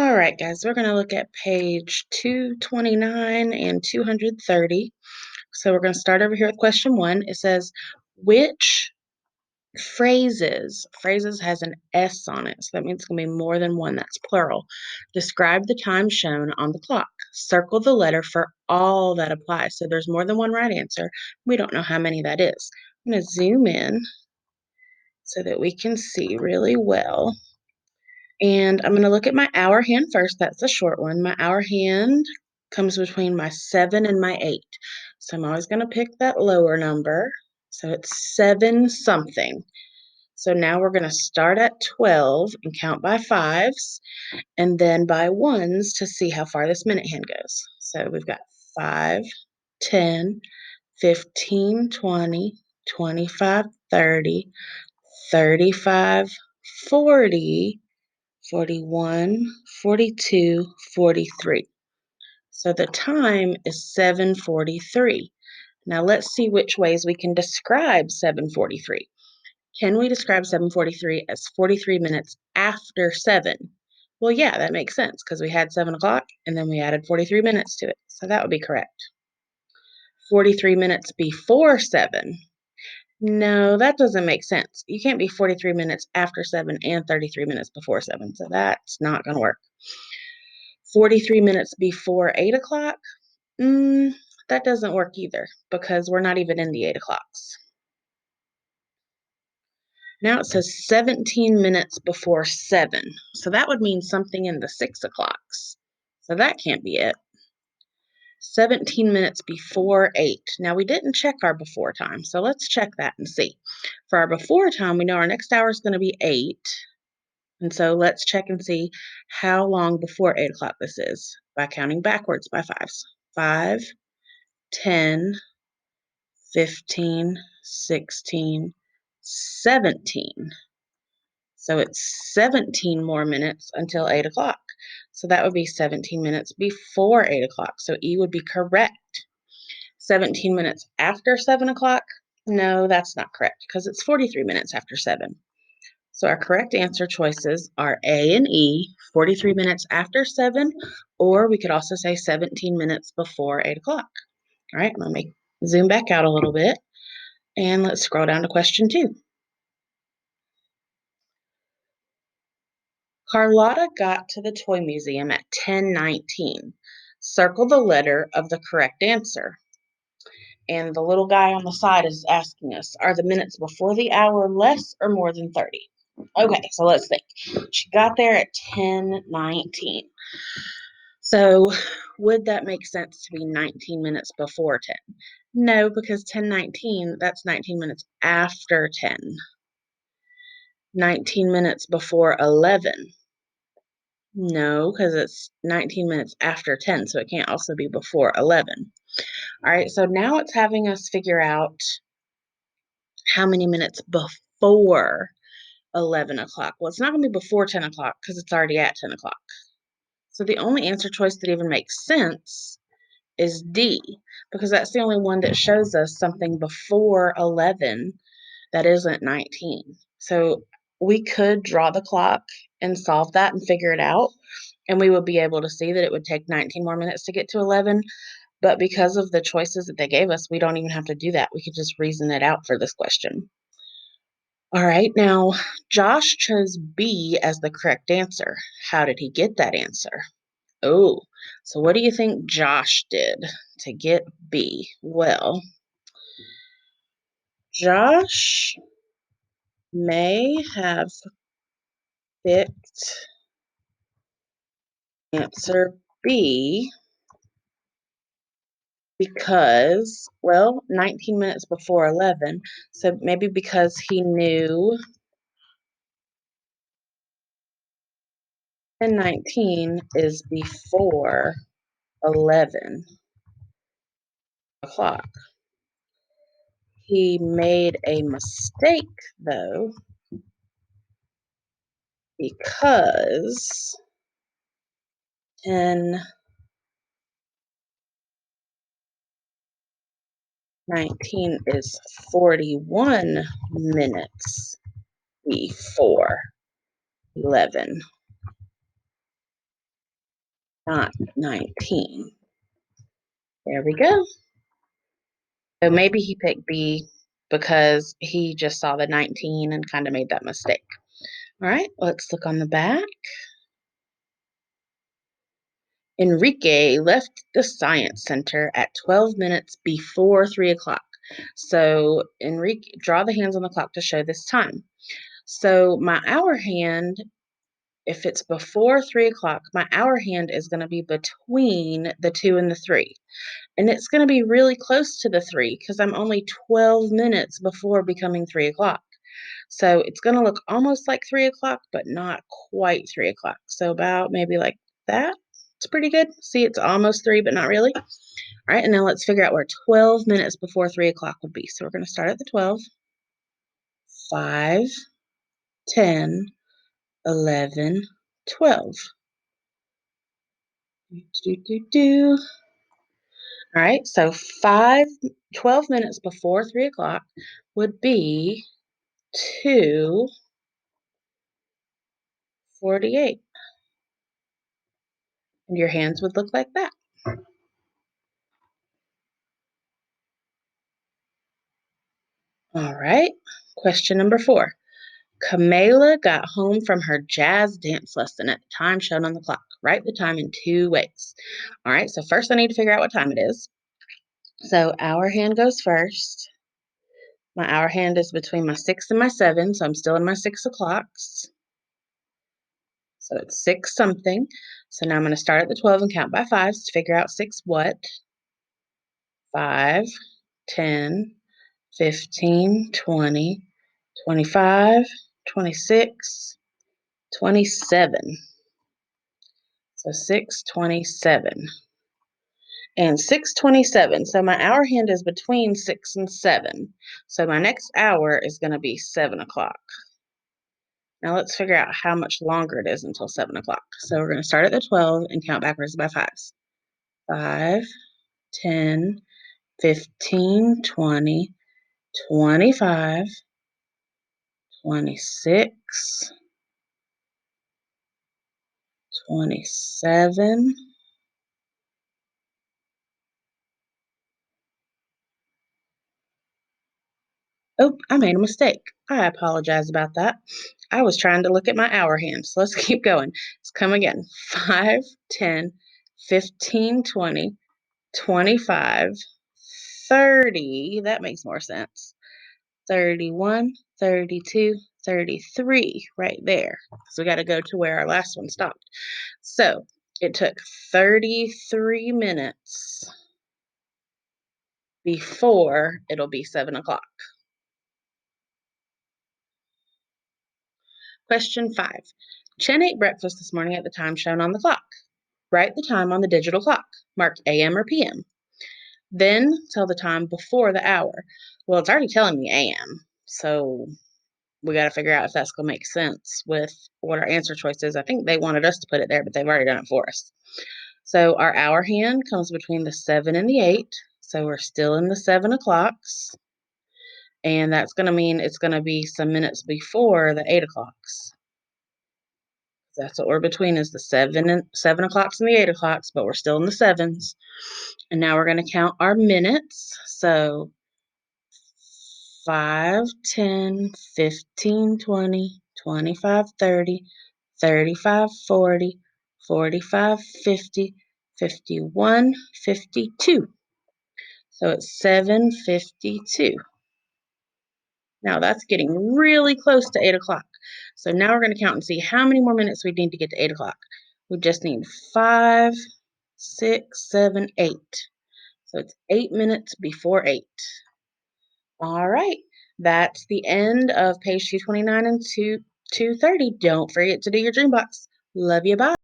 All right, guys, we're going to look at page 229 and 230. So we're going to start over here with question 1. It says, which phrases has an S on it, so that means it's going to be more than one, that's plural. Describe the time shown on the clock. Circle the letter for all that applies. So there's more than one right answer. We don't know how many that is. I'm going to zoom in so that we can see really well. And I'm going to look at my hour hand first. That's the short one. My hour hand comes between my 7 and my 8. So I'm always going to pick that lower number. So it's 7 something. So now we're going to start at 12 and count by 5s and then by 1s to see how far this minute hand goes. So we've got 5, 10, 15, 20, 25, 30, 35, 40, 41, 42, 43. So the time is 7:43. Now let's see which ways we can describe 7:43. Can we describe 7:43 as 43 minutes after 7? Well, yeah, that makes sense because we had 7 o'clock and then we added 43 minutes to it. So that would be correct. 43 minutes before 7. No, that doesn't make sense. You can't be 43 minutes after 7 and 33 minutes before 7. So that's not going to work. 43 minutes before 8 o'clock? That doesn't work either because we're not even in the 8 o'clocks. Now it says 17 minutes before 7. So that would mean something in the 6 o'clocks. So that can't be it. 17 minutes before 8. Now we didn't check our before time, so let's check that and see. For our before time, we know our next hour is going to be 8. And so let's check and see how long before 8 o'clock this is by counting backwards by 5s. 5, 10, 15, 16, 17. So it's 17 more minutes until 8 o'clock. So that would be 17 minutes before 8 o'clock. So E would be correct. 17 minutes after 7 o'clock? No, that's not correct because it's 43 minutes after 7. So our correct answer choices are A and E, 43 minutes after 7, or we could also say 17 minutes before 8 o'clock. All right, let me zoom back out a little bit, and let's scroll down to question 2. Carlotta got to the toy museum at 10:19. Circle the letter of the correct answer. And the little guy on the side is asking us, are the minutes before the hour less or more than 30? Okay, so let's think. She got there at 10:19. So would that make sense to be 19 minutes before 10? No, because 10:19, that's 19 minutes after 10. 19 minutes before 11. No, because it's 19 minutes after 10, so it can't also be before 11. All right, so now it's having us figure out how many minutes before 11 o'clock. Well, it's not going to be before 10 o'clock because it's already at 10 o'clock. So the only answer choice that even makes sense is D, because that's the only one that shows us something before 11 that isn't 19. So we could draw the clock and solve that and figure it out, and we would be able to see that it would take 19 more minutes to get to 11. But because of the choices that they gave us, we don't even have to do that. We could just reason it out for this question. All right, now Josh chose B as the correct answer. How did he get that answer? Oh, so what do you think Josh did to get B? Well, Josh may have picked answer B because, well, 19 minutes before 11. So maybe because he knew 10:19 is before 11 o'clock. He made a mistake, though, because 10:19 is 41 minutes before 11. not 19. There we go. So maybe he picked B because he just saw the 19 and kind of made that mistake. All right, let's look on the back. Enrique left the science center at 12 minutes before 3 o'clock. So Enrique, draw the hands on the clock to show this time. So my hour hand, if it's before 3 o'clock, my hour hand is going to be between the 2 and the 3. And it's going to be really close to the 3 because I'm only 12 minutes before becoming 3 o'clock. So it's going to look almost like 3 o'clock, but not quite 3 o'clock. So about maybe like that. It's pretty good. See, it's almost 3, but not really. All right, and now let's figure out where 12 minutes before 3 o'clock would be. So we're going to start at the 12. 5, 10, 11, 12. Do, do, do. All right, so 12 minutes before 3 o'clock would be 2:48. And your hands would look like that. All right, question number 4. Kamala got home from her jazz dance lesson at the time shown on the clock. Write the time in 2 ways. All right, so first I need to figure out what time it is. So hour hand goes first. My hour hand is between my 6 and my 7, so I'm still in my 6 o'clocks. So it's 6 something. So now I'm going to start at the 12 and count by 5s to figure out 6 what? 5, 10, 15, 20, 25, 26, 27. So 6:27. And 6:27. So my hour hand is between 6 and 7. So my next hour is going to be 7 o'clock. Now let's figure out how much longer it is until 7 o'clock. So we're going to start at the 12 and count backwards by 5s. 5, 10, 15, 20, 25, 26, 27. Oh, I made a mistake. I apologize about that. I was trying to look at my hour hand. So let's keep going. Let's come again. 5, 10, 15, 20, 25, 30. That makes more sense. 31, 32, 33, right there. So we got to go to where our last one stopped. So it took 33 minutes before it'll be 7 o'clock. Question 5. Chen ate breakfast this morning at the time shown on the clock. Write the time on the digital clock. Mark AM or PM. Then tell the time before the hour. Well, it's already telling me AM. So we got to figure out if that's going to make sense with what our answer choice is. I think they wanted us to put it there, but they've already done it for us. So our hour hand comes between the 7 and the 8. So we're still in the 7 o'clocks. And that's going to mean it's going to be some minutes before the 8 o'clocks. That's what we're between is the 7 o'clocks and the 8 o'clocks, but we're still in the 7s. And now we're going to count our minutes. So 5, 10, 15, 20, 25, 30, 35, 40, 45, 50, 51, 52. So it's 7:52. Now that's getting really close to 8 o'clock. So now we're going to count and see how many more minutes we need to get to 8 o'clock. We just need 5, 6, 7, 8. So it's 8 minutes before 8. All right. That's the end of page 229 and 230. Don't forget to do your dream box. Love you. Bye.